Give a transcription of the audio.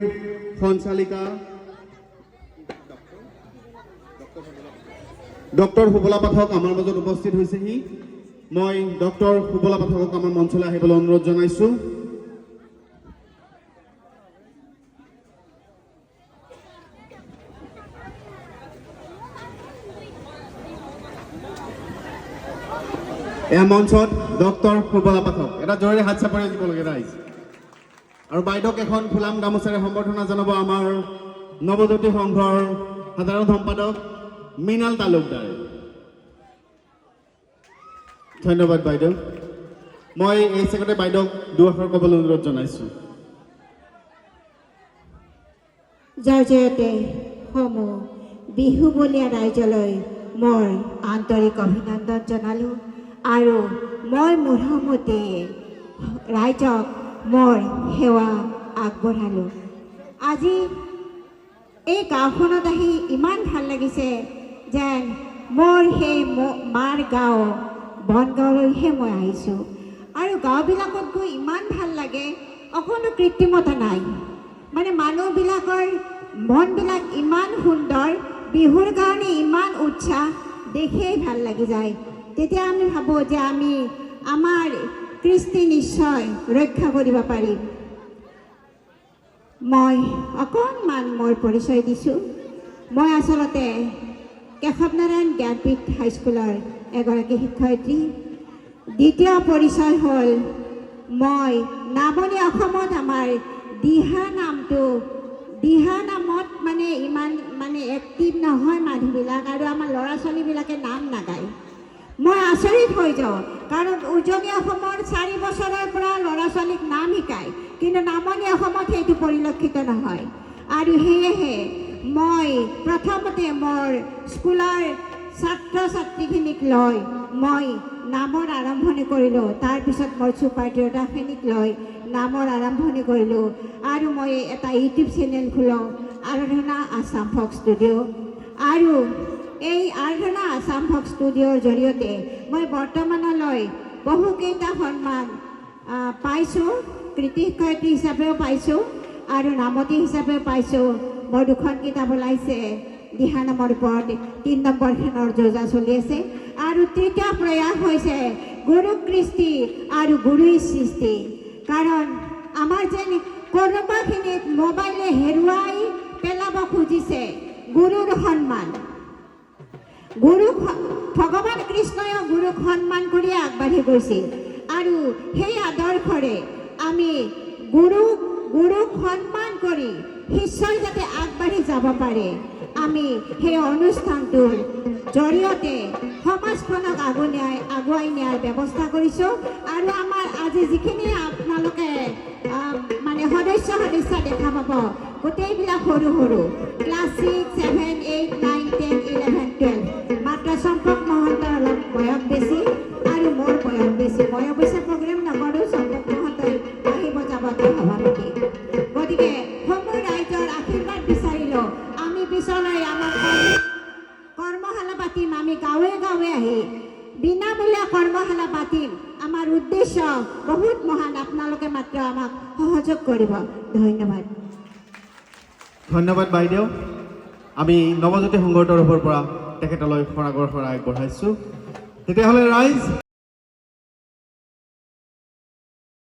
সঞ্চালিকা doctor Subala পাঠক আমাৰ মাজত উপস্থিত হৈছেহি। মই ডক্টৰ সুবলা পাঠকক আমাৰ মঞ্চলৈ আহিবলৈ অনুৰোধ জনাইছো। এই মঞ্চত ডক্টৰ সুবলা পাঠক এটা জৰুৰী হাত চাপৰি দিবলগীয়া ৰাইজ আৰু বাইদেউক এখন ফুলাম গামোচাৰে সম্বৰ্ধনা জনাব আমাৰ নৱজ্যোতি সংঘৰ সাধাৰণ সম্পাদক মৃণাল তালুকদাৰে। ধন্যবাদ বাইদেউ। মই এই চেগতে বাইদেউক দুআষাৰ ক'বলৈ অনুৰোধ জনাইছো। জয়জয়তে সমূহ বিহুবলীয়া ৰাইজলৈ মোৰ আন্তৰিক অভিনন্দন জনালোঁ আৰু মই মোটামুটি ৰাইজক মোৰ সেৱা আগবঢ়ালোঁ। আজি এই গাঁওখনত আহি ইমান ভাল লাগিছে যেন মোৰ সেই মাৰ গাঁও বনগাঁৱলৈহে মই আহিছোঁ আৰু গাঁওবিলাকত গৈ ইমান ভাল লাগে, অকণো কৃত্ৰিমতা নাই। মানে মানুহবিলাকৰ মনবিলাক ইমান সুন্দৰ, বিহুৰ কাৰণে ইমান উৎসাহ দেখিয়েই ভাল লাগি যায়। তেতিয়া আমি ভাবোঁ যে আমি আমাৰ কৃষ্টি নিশ্চয় ৰক্ষা কৰিব পাৰিম। মই অকণমান মোৰ পৰিচয় দিছোঁ। মই আচলতে কেশৱ নাৰায়ণ জ্ঞানপীঠ হাইস্কুলৰ এগৰাকী শিক্ষয়িত্ৰী। দ্বিতীয় পৰিচয় হ'ল মই নামনি অসমত আমাৰ দিহা নামত মানে ইমান এক্টিভ নহয় মানুহবিলাক আৰু আমাৰ ল'ৰা ছোৱালীবিলাকে নাম নাগায়। মই আচৰিত হৈ যাওঁ, কাৰণ উজনি অসমৰ 4 বছৰৰ পৰা ল'ৰা ছোৱালীক নাম শিকায়, কিন্তু নামনি অসমত সেইটো পৰিলক্ষিত নহয়। আৰু সেয়েহে মই প্ৰথমতে মোৰ স্কুলৰ ছাত্ৰ ছাত্ৰীখিনিক লৈ মই নামৰ আৰম্ভণি কৰিলোঁ। তাৰপিছত মই ছুপাৰ তিৰোতাখিনিক লৈ নামৰ আৰম্ভণি কৰিলোঁ আৰু মই এটা ইউটিউব চেনেল খোলোঁ, আৰাধনা আছাম ফক ষ্টুডিঅ'। আৰু এই আৰাধনা আছাম ফক ষ্টুডিঅ'ৰ জৰিয়তে মই বৰ্তমানলৈ বহুকেইটা সন্মান পাইছোঁ। কৃতি শিক্ষয়িত্ৰী হিচাপেও পাইছোঁ আৰু নামতি হিচাপেও পাইছোঁ। মোৰ 2খন কিতাপ ওলাইছে, দিহা নামৰ ওপৰত 3 নম্বৰ খেনৰ যোজা চলি আছে। আৰু 3টা প্ৰয়াস হৈছে গুৰু কৃষ্টি আৰু গুৰুৰ সৃষ্টি। কাৰণ আমাৰ যেন কোনোবাখিনিত মোবাইলে হেৰুৱাই পেলাব খুজিছে গুৰুৰ সন্মান। ভগৱান কৃষ্ণই গুৰুক সন্মান কৰিয়ে আগবাঢ়ি গৈছিল আৰু সেই আদৰ্শৰে আমি গুৰুক সন্মান কৰি শিষ্যই যাতে আগবাঢ়ি যাব পাৰে, আমি সেই অনুষ্ঠানটোৰ জৰিয়তে সমাজখনক আগুৱাই নিয়াৰ ব্যৱস্থা কৰিছোঁ। আৰু আমাৰ আজি যিখিনি আপোনালোকে সদস্য দেখা পাব, গোটেইবিলাক সৰু ক্লাছ 6, 7, 8, 9, 10, 11, 12। মাত্ৰ চম্পক মহন্তৰ অলপ বয়স বেছি আৰু মোৰ বয়স বেছি। মই অৱশ্যে প্ৰগ্ৰেম নকৰোঁ, চম্পক মহন্তই আহিব যাবতে সভাপতি। গতিকে সমূহ ৰাইজৰ আশীৰ্বাদ বিচাৰিলোঁ। আমি পিছলৈ আমাৰ কৰ্মশালা পাতিম, আমি গাঁৱে গাঁৱে আহি বিনামূলীয়া কৰ্মশালা পাতিম। আমাৰ উদ্দেশ্য বহুত মহান, আপোনালোকে মাত্ৰ আমাক সহযোগ কৰিব। ধন্যবাদ। ধন্যবাদ বাইদেউ। আমি নৱজ্যোতি সংঘৰ তৰফৰ পৰা তেখেতলৈ শৰাই আগবঢ়াইছোঁ। তেতিয়াহ'লে ৰাইজ